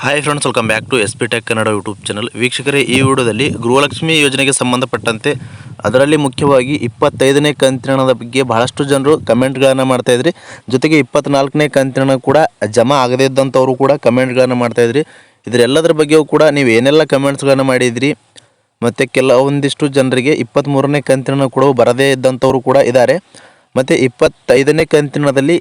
Hi friends, welcome back to S P tech Kannada YouTube channel. ವೀಕ್ಷಕರೇ, ಈ ವಿಡಿಯೋದಲ್ಲಿ ಗೃಹಲಕ್ಷ್ಮಿ ಯೋಜನೆಗೆ ಸಂಬಂಧಪಟ್ಟಂತೆ ಅದರಲ್ಲಿ ಮುಖ್ಯವಾಗಿ 25ನೇ ಕಂತಿನ ಬಗ್ಗೆ ಬಹಳಷ್ಟು ಜನರು ಕಮೆಂಟ್ಗಳನ್ನು ಮಾಡ್ತಾಯಿದ್ರಿ. ಜೊತೆಗೆ 24ನೇ ಕಂತಿನ ಕೂಡ ಜಮಾ ಆಗದೇ ಇದ್ದಂಥವರು ಕೂಡ ಕಮೆಂಟ್ಗಳನ್ನು ಮಾಡ್ತಾಯಿದ್ರಿ. ಇದರೆಲ್ಲದರ ಬಗ್ಗೆಯೂ ಕೂಡ ನೀವು ಏನೆಲ್ಲ ಕಮೆಂಟ್ಸ್ಗಳನ್ನು ಮಾಡಿದ್ರಿ ಮತ್ತು ಕೆಲವೊಂದಿಷ್ಟು ಜನರಿಗೆ 23ನೇ ಕಂತಿನ ಕೂಡ ಬರದೇ ಇದ್ದಂಥವರು ಕೂಡ ಇದ್ದಾರೆ. ಮತ್ತು 25ನೇ ಕಂತಿನದಲ್ಲಿ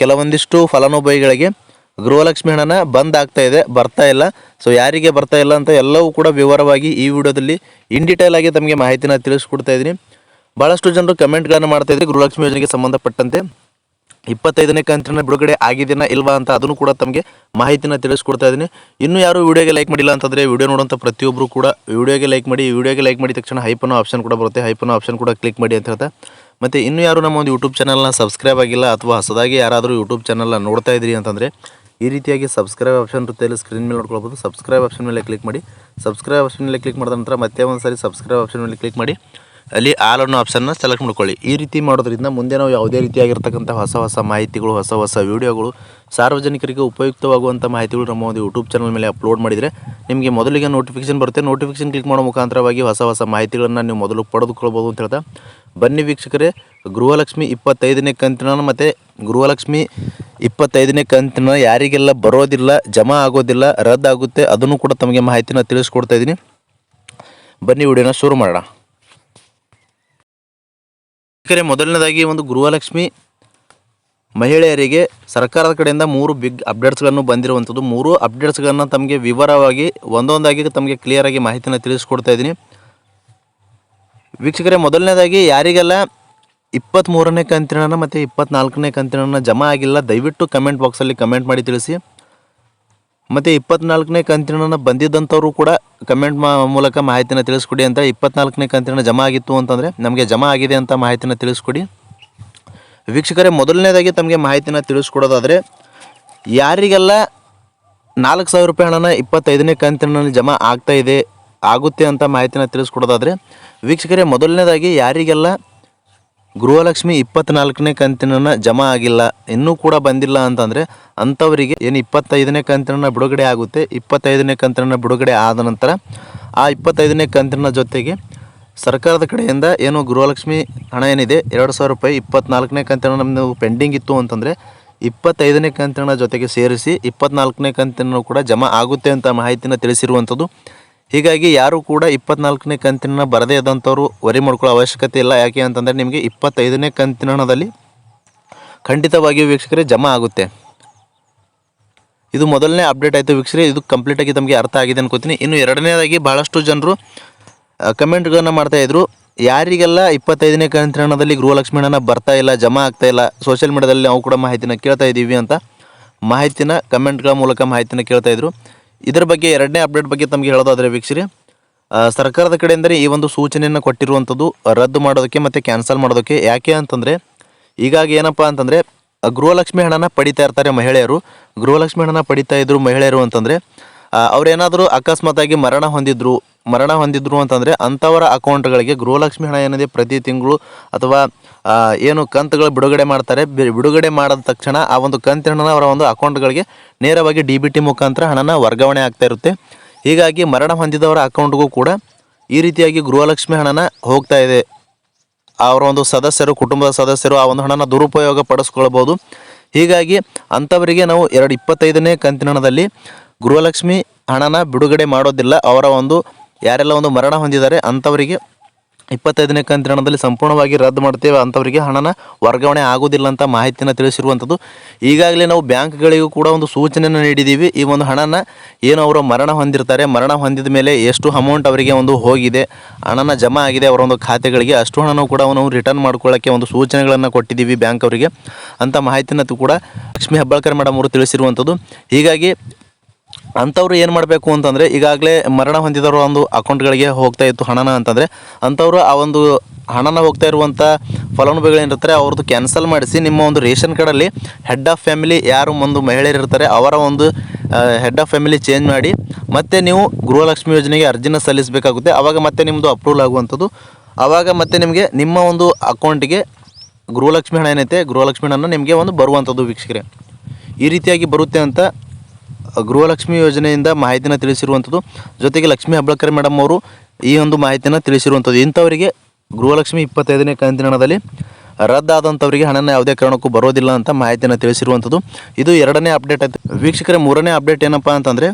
ಕೆಲವೊಂದಿಷ್ಟು ಫಲಾನುಭವಿಗಳಿಗೆ ಗೃಹಲಕ್ಷ್ಮಿ ಹಣನ ಬಂದ್ ಆಗ್ತಾ ಇದೆ, ಬರ್ತಾ ಇಲ್ಲ. ಸೊ ಯಾರಿಗೆ ಬರ್ತಾ ಇಲ್ಲ ಅಂತ ಎಲ್ಲವೂ ಕೂಡ ವಿವರವಾಗಿ ಈ ವಿಡಿಯೋದಲ್ಲಿ ಇನ್ ಡೀಟೇಲ್ ಆಗಿ ತಮಗೆ ಮಾಹಿತಿನ ತಿಳಿಸ್ಕೊಡ್ತಾ ಇದ್ದೀನಿ. ಭಾಳಷ್ಟು ಜನರು ಕಮೆಂಟ್ಗಳನ್ನು ಮಾಡ್ತಾ ಇದ್ರಿ ಗೃಹಲಕ್ಷ್ಮಿ ಯೋಜನೆಗೆ ಸಂಬಂಧಪಟ್ಟಂತೆ 25ನೇ ಕಂತಿನ ಬಿಡುಗಡೆ ಆಗಿದೆಯಾ ಇಲ್ವಾ ಅಂತ ಅದನ್ನು ಕೂಡ ತಮಗೆ ಮಾಹಿತಿನ ತಿಳಿಸ್ಕೊಡ್ತಾ ಇದ್ದೀನಿ. ಇನ್ನೂ ಯಾರು ವಿಡಿಯೋಗೆ ಲೈಕ್ ಮಾಡಿಲ್ಲ ಅಂತಂದರೆ ವಿಡಿಯೋ ನೋಡುವಂಥ ಪ್ರತಿಯೊಬ್ಬರು ಕೂಡ ವಿಡಿಯೋಗೆ ಲೈಕ್ ಮಾಡಿ. ವಿಡಿಯೋಗೆ ಲೈಕ್ ಮಾಡಿದ ತಕ್ಷಣ ಹೈಪನ್ನೋ ಆಪ್ಷನ್ ಕೂಡ ಬರುತ್ತೆ, ಹೈಪನ್ನೋ ಆಪ್ಷನ್ ಕೂಡ ಕ್ಲಿಕ್ ಮಾಡಿ ಅಂತ ಹೇಳ್ತಾ, ಮತ್ತು ಇನ್ನೂ ಯಾರು ನಮ್ಮ ಒಂದು ಯೂಟ್ಯೂಬ್ ಚಾನಲ್ನ ಸಬ್ಸ್ಕ್ರೈಬ್ ಆಗಿಲ್ಲ ಅಥವಾ ಹೊಸದಾಗಿ ಯಾರಾದರೂ ಯೂಟ್ಯೂಬ್ ಚಾನಲ್ನ ನೋಡ್ತಾ ಇದ್ರಿ ಅಂತಂದರೆ ಈ ರೀತಿಯಾಗಿ ಸಬ್ಸ್ಕ್ರೈಬ್ ಆಪ್ಷನ್ ಇರುತ್ತೆ, ಸ್ಕ್ರೀನ್ ಮೇಲೆ ನೋಡ್ಕೊಳ್ಬೋದು. ಸಬ್ಸ್ಕ್ರೈಬ್ ಆಪ್ಷನ್ ಮೇಲೆ ಕ್ಲಿಕ್ ಮಾಡಿ. ಸಬ್ಸ್ಕ್ರೈಬ್ ಆಪ್ಷನ್ ಮೇಲೆ ಕ್ಲಿಕ್ ಮಾಡಿದ ನಂತರ ಮತ್ತೆ ಒಂದು ಸಾರಿ ಸಬ್ಸ್ಕ್ರೈಬ್ ಆಪ್ಷನ್ ಮೇಲೆ ಕ್ಲಿಕ್ ಮಾಡಿ, ಅಲ್ಲಿ ಆಲ್ ಅನ್ನೋ ಆಪ್ಷನ್ನ ಸೆಲೆಕ್ಟ್ ಮಾಡ್ಕೊಳ್ಳಿ. ಈ ರೀತಿ ಮಾಡೋದ್ರಿಂದ ಮುಂದೆ ನಾವು ಯಾವುದೇ ರೀತಿಯಾಗಿರ್ತಕ್ಕಂಥ ಹೊಸ ಮಾಹಿತಿಗಳು, ಹೊಸ ವೀಡಿಯೋಗಳು, ಸಾರ್ವಜನಿಕರಿಗೆ ಉಪಯುಕ್ತವಾಗುವಂಥ ಮಾಹಿತಿಗಳು ನಮ್ಮ ಒಂದು ಯೂಟ್ಯೂಬ್ ಚಾನಲ್ ಮೇಲೆ ಅಪ್ಲೋಡ್ ಮಾಡಿದರೆ ನಿಮಗೆ ಮೊದಲಿಗೆ ನೋಟಿಫಿಕೇಶನ್ ಬರುತ್ತೆ. ನೋಟಿಫಿಕೇಶನ್ ಕ್ಲಿಕ್ ಮಾಡೋ ಮುಖಾಂತರವಾಗಿ ಹೊಸ ಮಾಹಿತಿಗಳನ್ನು ನೀವು ಮೊದಲು ಪಡೆದುಕೊಳ್ಬೋದು ಅಂತ ಹೇಳ್ತಾ, ಬನ್ನಿ ವೀಕ್ಷಕರೇ, ಗೃಹಲಕ್ಷ್ಮಿ 25ನೇ ಕಂತಿನ ಮತ್ತು ಗೃಹಲಕ್ಷ್ಮಿ 25ನೇ ಕಂತಿನ ಯಾರಿಗೆಲ್ಲ ಬರೋದಿಲ್ಲ, ಜಮಾ ಆಗೋದಿಲ್ಲ, ರದ್ದಾಗುತ್ತೆ, ಅದನ್ನು ಕೂಡ ತಮಗೆ ಮಾಹಿತಿನ ತಿಳಿಸ್ಕೊಡ್ತಾ ಇದ್ದೀನಿ. ಬನ್ನಿ ವಿಡಿಯೋನ ಶುರು ಮಾಡೋಣ. ಮೊದಲನೇದಾಗಿ ಒಂದು ಗೃಹಲಕ್ಷ್ಮಿ ಮಹಿಳೆಯರಿಗೆ ಸರ್ಕಾರದ ಕಡೆಯಿಂದ 3 ಬಿಗ್ ಅಪ್ಡೇಟ್ಸ್ಗಳನ್ನು ಬಂದಿರುವಂಥದ್ದು. 3 ಅಪ್ಡೇಟ್ಸ್ಗಳನ್ನು ತಮಗೆ ವಿವರವಾಗಿ ಒಂದೊಂದಾಗಿ ತಮಗೆ ಕ್ಲಿಯರಾಗಿ ಮಾಹಿತಿನ ತಿಳಿಸ್ಕೊಡ್ತಾ ಇದ್ದೀನಿ. ವೀಕ್ಷಕರೇ, ಮೊದಲನೇದಾಗಿ ಯಾರಿಗೆಲ್ಲ 23ನೇ ಕಂತಿನ ಮತ್ತು 24ನೇ ಕಂತಿನ ಜಮಾ ಆಗಿಲ್ಲ ದಯವಿಟ್ಟು ಕಮೆಂಟ್ ಬಾಕ್ಸಲ್ಲಿ ಕಮೆಂಟ್ ಮಾಡಿ ತಿಳಿಸಿ. ಮತ್ತು 24ನೇ ಕಂತಿನ ಬಂದಿದ್ದಂಥವರು ಕೂಡ ಕಮೆಂಟ್ ಮೂಲಕ ಮಾಹಿತಿನ ತಿಳಿಸ್ಕೊಡಿ ಅಂತ. 24ನೇ ಕಂತಿನ ಜಮಾ ಆಗಿತ್ತು ಅಂತಂದರೆ ನಮಗೆ ಜಮಾ ಆಗಿದೆ ಅಂತ ಮಾಹಿತಿನ ತಿಳಿಸ್ಕೊಡಿ. ವೀಕ್ಷಕರೇ, ಮೊದಲನೇದಾಗಿ ತಮಗೆ ಮಾಹಿತಿನ ತಿಳಿಸ್ಕೊಡೋದಾದರೆ ಯಾರಿಗೆಲ್ಲ 4,000 ರೂಪಾಯಿ ಹಣನ 25ನೇ ಕಂತಿನಲ್ಲಿ ಜಮಾ ಆಗುತ್ತೆ ಅಂತ ಮಾಹಿತಿನ ತಿಳಿಸ್ಕೊಡೋದಾದರೆ ವೀಕ್ಷಕರೇ, ಮೊದಲನೇದಾಗಿ ಯಾರಿಗೆಲ್ಲ ಗೃಹಲಕ್ಷ್ಮಿ 24ನೇ ಕಂತಿನ ಜಮಾ ಆಗಿಲ್ಲ, ಇನ್ನೂ ಕೂಡ ಬಂದಿಲ್ಲ ಅಂತಂದರೆ ಅಂಥವರಿಗೆ ಏನು 25ನೇ ಕಂತಿನ ಬಿಡುಗಡೆ ಆಗುತ್ತೆ. 25ನೇ ಕಂತಿನ ಬಿಡುಗಡೆ ಆದ ನಂತರ ಆ 25ನೇ ಕಂತಿನ ಜೊತೆಗೆ ಸರ್ಕಾರದ ಕಡೆಯಿಂದ ಏನು ಗೃಹಲಕ್ಷ್ಮಿ ಹಣ ಏನಿದೆ 2,000 ರೂಪಾಯಿ 24ನೇ ಕಂತಿನ ನಮ್ಮದು ಪೆಂಡಿಂಗ್ ಇತ್ತು ಅಂತಂದರೆ 25ನೇ ಕಂತಿನ ಜೊತೆಗೆ ಸೇರಿಸಿ 24ನೇ ಕಂತಿನ ಕೂಡ ಜಮಾ ಆಗುತ್ತೆ ಅಂತ ಮಾಹಿತಿನ ತಿಳಿಸಿರುವಂಥದ್ದು. ಹೀಗಾಗಿ ಯಾರು ಕೂಡ 24ನೇ ಕಂತಿನ ಬರದೇ ಇದ್ದಂಥವ್ರು ವರಿ ಮಾಡ್ಕೊಳ್ಳೋ ಅವಶ್ಯಕತೆ ಇಲ್ಲ. ಯಾಕೆ ಅಂತಂದರೆ ನಿಮಗೆ 25ನೇ ಕಂತಿನ ಹಣದಲ್ಲಿ ಖಂಡಿತವಾಗಿಯೂ ವೀಕ್ಷಕರೇ ಜಮಾ ಆಗುತ್ತೆ. ಇದು ಮೊದಲನೇ ಅಪ್ಡೇಟ್ ಆಯಿತು ವೀಕ್ಷಕರೇ. ಇದು ಕಂಪ್ಲೀಟಾಗಿ ತಮಗೆ ಅರ್ಥ ಆಗಿದೆ ಅನ್ಕೋತೀನಿ. ಇನ್ನು ಎರಡನೇದಾಗಿ ಭಾಳಷ್ಟು ಜನರು ಕಮೆಂಟ್ಗಳನ್ನು ಮಾಡ್ತಾಯಿದ್ರು, ಯಾರಿಗೆಲ್ಲ 25ನೇ ಕಂತಿನದಲ್ಲಿ ಗೃಹಲಕ್ಷ್ಮಿ ಹಣ ಬರ್ತಾ ಇಲ್ಲ, ಜಮಾ ಆಗ್ತಾ ಇಲ್ಲ, ಸೋಷಿಯಲ್ ಮೀಡಿಯಾದಲ್ಲಿ ನಾವು ಕೂಡ ಮಾಹಿತಿನ ಕೇಳ್ತಾ ಇದ್ದೀವಿ ಅಂತ ಮಾಹಿತಿನ ಕಮೆಂಟ್ಗಳ ಮೂಲಕ ಮಾಹಿತಿನ ಕೇಳ್ತಾಯಿದ್ರು. ಇದರ ಬಗ್ಗೆ ಎರಡನೇ ಅಪ್ಡೇಟ್ ಬಗ್ಗೆ ತಮಗೆ ಹೇಳೋದಾದರೆ ವೀಕ್ಷಕರೇ, ಸರ್ಕಾರದ ಕಡೆಯಿಂದಲೇ ಈ ಒಂದು ಸೂಚನೆಯನ್ನು ಕೊಟ್ಟಿರುವಂಥದ್ದು ರದ್ದು ಮಾಡೋದಕ್ಕೆ ಮತ್ತು ಕ್ಯಾನ್ಸಲ್ ಮಾಡೋದಕ್ಕೆ. ಯಾಕೆ ಅಂತಂದರೆ ಈಗಾಗ ಏನಪ್ಪ ಅಂತಂದರೆ ಗೃಹಲಕ್ಷ್ಮಿ ಹಣನ ಪಡಿತಾ ಇರ್ತಾರೆ ಮಹಿಳೆಯರು. ಗೃಹಲಕ್ಷ್ಮಿ ಹಣನ ಪಡಿತಾ ಇದ್ರು ಮಹಿಳೆಯರು ಅಂತಂದರೆ ಅವರೇನಾದರೂ ಅಕಸ್ಮಾತಾಗಿ ಮರಣ ಹೊಂದಿದ್ರು ಅಂತಂದರೆ ಅಂಥವರ ಅಕೌಂಟ್ಗಳಿಗೆ ಗೃಹಲಕ್ಷ್ಮಿ ಹಣ ಏನಿದೆ ಪ್ರತಿ ತಿಂಗಳು ಅಥವಾ ಏನು ಕಂತುಗಳು ಬಿಡುಗಡೆ ಮಾಡ್ತಾರೆ, ಬಿಡುಗಡೆ ಮಾಡಿದ ತಕ್ಷಣ ಆ ಒಂದು ಕಂತಿನ ಹಣ ಅವರ ಒಂದು ಅಕೌಂಟ್ಗಳಿಗೆ ನೇರವಾಗಿ DBT ಮುಖಾಂತರ ಹಣನ ವರ್ಗಾವಣೆ ಆಗ್ತಾ ಇರುತ್ತೆ. ಹೀಗಾಗಿ ಮರಣ ಹೊಂದಿದವರ ಅಕೌಂಟ್ಗೂ ಕೂಡ ಈ ರೀತಿಯಾಗಿ ಗೃಹಲಕ್ಷ್ಮಿ ಹಣನ ಹೋಗ್ತಾ ಇದೆ. ಅವರ ಒಂದು ಕುಟುಂಬದ ಸದಸ್ಯರು ಆ ಒಂದು ಹಣನ ದುರುಪಯೋಗ ಪಡಿಸ್ಕೊಳ್ಬೋದು. ಹೀಗಾಗಿ ಅಂಥವರಿಗೆ ನಾವು 25ನೇ ಕಂತಿನ ಹಣದಲ್ಲಿ ಗೃಹಲಕ್ಷ್ಮಿ ಹಣನ ಬಿಡುಗಡೆ ಮಾಡೋದಿಲ್ಲ. ಅವರ ಒಂದು ಯಾರೆಲ್ಲ ಒಂದು ಮರಣ ಹೊಂದಿದ್ದಾರೆ ಅಂಥವರಿಗೆ 25ನೇ ಕಂತಿನ ಹಣದಲ್ಲಿ ಸಂಪೂರ್ಣವಾಗಿ ರದ್ದು ಮಾಡ್ತೇವೆ, ಅಂಥವರಿಗೆ ಹಣನ ವರ್ಗಾವಣೆ ಆಗೋದಿಲ್ಲ ಅಂತ ಮಾಹಿತಿನ ತಿಳಿಸಿರುವಂಥದ್ದು. ಈಗಾಗಲೇ ನಾವು ಬ್ಯಾಂಕ್ಗಳಿಗೂ ಕೂಡ ಒಂದು ಸೂಚನೆಯನ್ನು ನೀಡಿದ್ದೀವಿ. ಈ ಒಂದು ಹಣನ ಏನು ಅವರು ಮರಣ ಹೊಂದಿರ್ತಾರೆ, ಮರಣ ಹೊಂದಿದ ಮೇಲೆ ಎಷ್ಟು ಅಮೌಂಟ್ ಅವರಿಗೆ ಒಂದು ಹೋಗಿದೆ, ಹಣನ ಜಮಾ ಆಗಿದೆ ಅವರ ಒಂದು ಖಾತೆಗಳಿಗೆ, ಅಷ್ಟು ಹಣನೂ ಕೂಡ ನಾವು ರಿಟರ್ನ್ ಮಾಡ್ಕೊಳ್ಳೋಕ್ಕೆ ಒಂದು ಸೂಚನೆಗಳನ್ನು ಕೊಟ್ಟಿದ್ದೀವಿ ಬ್ಯಾಂಕ್ ಅವರಿಗೆ ಅಂತ ಮಾಹಿತಿನ ಕೂಡ ಲಕ್ಷ್ಮೀ ಹೆಬ್ಬಾಳ್ಕರ್ ಮೇಡಮ್ ಅವರು ತಿಳಿಸಿರುವಂಥದ್ದು. ಹೀಗಾಗಿ ಅಂಥವ್ರು ಏನು ಮಾಡಬೇಕು ಅಂತಂದರೆ ಈಗಾಗಲೇ ಮರಣ ಹೊಂದಿದವರು ಒಂದು ಅಕೌಂಟ್ಗಳಿಗೆ ಹೋಗ್ತಾ ಇತ್ತು ಹಣನ ಅಂತಂದರೆ ಅಂಥವ್ರು ಆ ಒಂದು ಹಣನ ಹೋಗ್ತಾ ಇರುವಂಥ ಫಲಾನುಭವಿಗಳೇನಿರ್ತಾರೆ ಅವ್ರದ್ದು ಕ್ಯಾನ್ಸಲ್ ಮಾಡಿಸಿ ನಿಮ್ಮ ಒಂದು ರೇಷನ್ ಕಾರ್ಡಲ್ಲಿ ಹೆಡ್ ಆಫ್ ಫ್ಯಾಮಿಲಿ ಯಾರು ಒಂದು ಮಹಿಳೆಯರು ಇರ್ತಾರೆ ಅವರ ಒಂದು ಹೆಡ್ ಆಫ್ ಫ್ಯಾಮಿಲಿ ಚೇಂಜ್ ಮಾಡಿ ಮತ್ತೆ ನೀವು ಗೃಹಲಕ್ಷ್ಮಿ ಯೋಜನೆಗೆ ಅರ್ಜಿನ ಸಲ್ಲಿಸಬೇಕಾಗುತ್ತೆ. ಆವಾಗ ಮತ್ತೆ ನಿಮ್ಮದು ಅಪ್ರೂವಲ್ ಆಗುವಂಥದ್ದು. ಆವಾಗ ಮತ್ತೆ ನಿಮಗೆ ನಿಮ್ಮ ಒಂದು ಅಕೌಂಟಿಗೆ ಗೃಹಲಕ್ಷ್ಮಿ ಹಣ ಏನೈತೆ ಗೃಹಲಕ್ಷ್ಮಿ ಹಣ ನಿಮಗೆ ಒಂದು ಬರುವಂಥದ್ದು ವೀಕ್ಷಕರೇ. ಈ ರೀತಿಯಾಗಿ ಬರುತ್ತೆ ಅಂತ ಗೃಹಲಕ್ಷ್ಮಿ ಯೋಜನೆಯಿಂದ ಮಾಹಿತಿನ ತಿಳಿಸಿರುವಂಥದ್ದು. ಜೊತೆಗೆ ಲಕ್ಷ್ಮೀ ಹೆಬ್ಬಾಳ್ಕರ್ ಮೇಡಮ್ ಅವರು ಈ ಒಂದು ಮಾಹಿತಿನ ತಿಳಿಸಿರುವಂಥದ್ದು. ಇಂಥವರಿಗೆ ಗೃಹಲಕ್ಷ್ಮಿ 25ನೇ ಕಂತಿನ ಹಣದಲ್ಲಿ ರದ್ದಾದಂಥವರಿಗೆ ಹಣನ ಯಾವುದೇ ಕಾರಣಕ್ಕೂ ಬರೋದಿಲ್ಲ ಅಂತ ಮಾಹಿತಿನ ತಿಳಿಸಿರುವಂಥದ್ದು. ಇದು 2ನೇ ಅಪ್ಡೇಟ್ ಆಯ್ತು ವೀಕ್ಷಕರೇ. 3ನೇ ಅಪ್ಡೇಟ್ ಏನಪ್ಪ ಅಂತಂದರೆ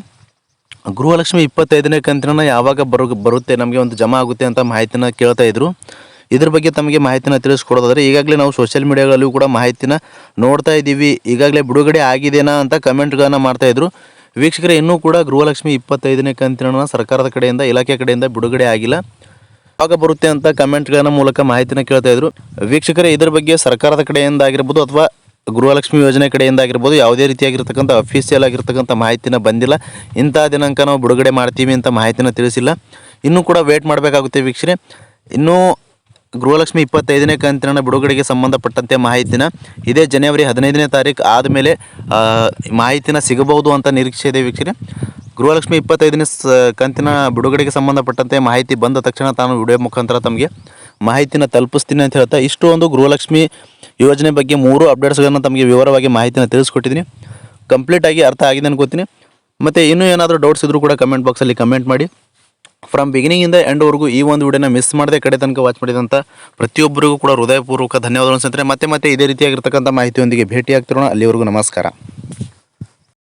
ಗೃಹಲಕ್ಷ್ಮಿ 25ನೇ ಕಂತಿನ ಯಾವಾಗ ಬರುತ್ತೆ ನಮಗೆ ಒಂದು ಜಮಾ ಆಗುತ್ತೆ ಅಂತ ಮಾಹಿತಿನ ಕೇಳ್ತಾ ಇದ್ರು. ಇದ್ರ ಬಗ್ಗೆ ತಮಗೆ ಮಾಹಿತಿನ ತಿಳಿಸ್ಕೊಡೋದಾದರೆ ಈಗಾಗಲೇ ನಾವು ಸೋಷಿಯಲ್ ಮೀಡಿಯಾಗಳಲ್ಲೂ ಕೂಡ ಮಾಹಿತಿನ ನೋಡ್ತಾ ಇದ್ದೀವಿ. ಈಗಾಗಲೇ ಬಿಡುಗಡೆ ಆಗಿದೆನಾ ಅಂತ ಕಮೆಂಟ್ಗಳನ್ನು ಮಾಡ್ತಾಯಿದ್ರು. ವೀಕ್ಷಕರೇ, ಇನ್ನೂ ಕೂಡ ಗೃಹಲಕ್ಷ್ಮಿ 25ನೇ ಕಂತಿನ ಸರ್ಕಾರದ ಕಡೆಯಿಂದ ಇಲಾಖೆ ಕಡೆಯಿಂದ ಬಿಡುಗಡೆ ಆಗಿಲ್ಲ. ಯಾವಾಗ ಬರುತ್ತೆ ಅಂತ ಕಮೆಂಟ್ಗಳ ಮೂಲಕ ಮಾಹಿತಿನ ಕೇಳ್ತಾ ಇದ್ರು. ವೀಕ್ಷಕರೇ, ಇದ್ರ ಬಗ್ಗೆ ಸರ್ಕಾರದ ಕಡೆಯಿಂದ ಆಗಿರ್ಬೋದು ಅಥವಾ ಗೃಹಲಕ್ಷ್ಮಿ ಯೋಜನೆ ಕಡೆಯಿಂದ ಆಗಿರ್ಬೋದು ಯಾವುದೇ ರೀತಿಯಾಗಿರ್ತಕ್ಕಂಥ ಅಫಿಷಿಯಲ್ ಆಗಿರ್ತಕ್ಕಂಥ ಮಾಹಿತಿನ ಬಂದಿಲ್ಲ. ಇಂಥ ದಿನಾಂಕ ನಾವು ಬಿಡುಗಡೆ ಮಾಡ್ತೀವಿ ಅಂತ ಮಾಹಿತಿನ ತಿಳಿಸಿಲ್ಲ. ಇನ್ನೂ ಕೂಡ ವೇಟ್ ಮಾಡಬೇಕಾಗುತ್ತೆ ವೀಕ್ಷಕರೇ. ಇನ್ನೂ ಗೃಹಲಕ್ಷ್ಮಿ 25ನೇ ಕಂತಿನ ಬಿಡುಗಡೆಗೆ ಸಂಬಂಧಪಟ್ಟಂತೆ ಮಾಹಿತಿನ ಇದೇ ಜನವರಿ 15ನೇ ತಾರೀಕು ಆದಮೇಲೆ ಮಾಹಿತಿನ ಸಿಗಬಹುದು ಅಂತ ನಿರೀಕ್ಷೆ ಇದೆ ವೀಕ್ಷಕರೇ. ಗೃಹಲಕ್ಷ್ಮಿ 25ನೇ ಕಂತಿನ ಬಿಡುಗಡೆಗೆ ಸಂಬಂಧಪಟ್ಟಂತೆ ಮಾಹಿತಿ ಬಂದ ತಕ್ಷಣ ತಾನು ವಿಡಿಯೋ ಮುಖಾಂತರ ತಮಗೆ ಮಾಹಿತಿನ ತಲುಪಿಸ್ತೀನಿ ಅಂತ ಹೇಳ್ತಾ ಇಷ್ಟು ಒಂದು ಗೃಹಲಕ್ಷ್ಮಿ ಯೋಜನೆ ಬಗ್ಗೆ 3 ಅಪ್ಡೇಟ್ಸ್ಗಳನ್ನು ತಮಗೆ ವಿವರವಾಗಿ ಮಾಹಿತಿನ ತಿಳಿಸ್ಕೊಟ್ಟಿದ್ದೀನಿ. ಕಂಪ್ಲೀಟಾಗಿ ಅರ್ಥ ಆಗಿದೆ ಅನ್ಕೋತೀನಿ. ಮತ್ತು ಇನ್ನೂ ಏನಾದರೂ ಡೌಟ್ಸ್ ಇದ್ದರೂ ಕೂಡ ಕಮೆಂಟ್ ಬಾಕ್ಸಲ್ಲಿ ಕಮೆಂಟ್ ಮಾಡಿ. ಫ್ರಮ್ ಬಿಗಿನಿಂಗಿಂದ ಎಂಡ್ವರೆಗೂ ಈ ಒಂದು ವಿಡಿಯೋನ ಮಿಸ್ ಮಾಡದೆ ಕಡೆ ತನಕ ವಾಚ್ ಮಾಡಿದಂಥ ಪ್ರತಿಯೊಬ್ಬರಿಗೂ ಕೂಡ ಹೃದಯಪೂರ್ವಕ ಧನ್ಯವಾದಗಳು ಸ್ನೇಹಿತರೆ. ಮತ್ತೆ ಇದೇ ರೀತಿಯಾಗಿರ್ತಕ್ಕಂಥ ಮಾಹಿತಿಯೊಂದಿಗೆ ಭೇಟಿ ಆಗ್ತಿರೋಣ. ಅಲ್ಲಿವರೆಗೂ ನಮಸ್ಕಾರ.